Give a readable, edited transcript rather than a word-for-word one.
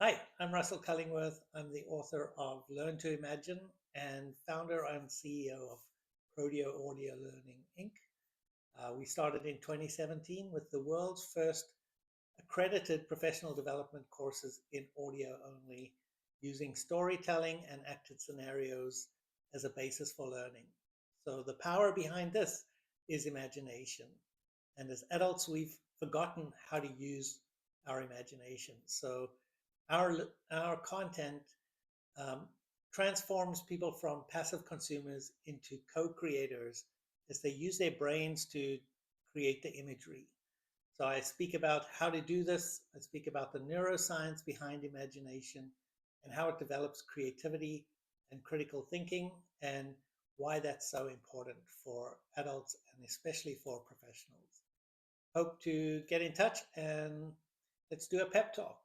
Hi, I'm Russell Cullingworth. I'm the author of Learn to Imagine and founder and CEO of ProDio Audio Learning Inc. We started in 2017 with the world's first accredited professional development courses in audio only, using storytelling and acted scenarios as a basis for learning. So the power behind this is imagination. And as adults, we've forgotten how to use our imagination. So our content um, transforms people from passive consumers into co-creators as they use their brains to create the imagery. So I speak about how to do this. I speak about the neuroscience behind imagination and how it develops creativity and critical thinking, and why that's so important for adults and especially for professionals. Hope to get in touch, and let's do a pep talk.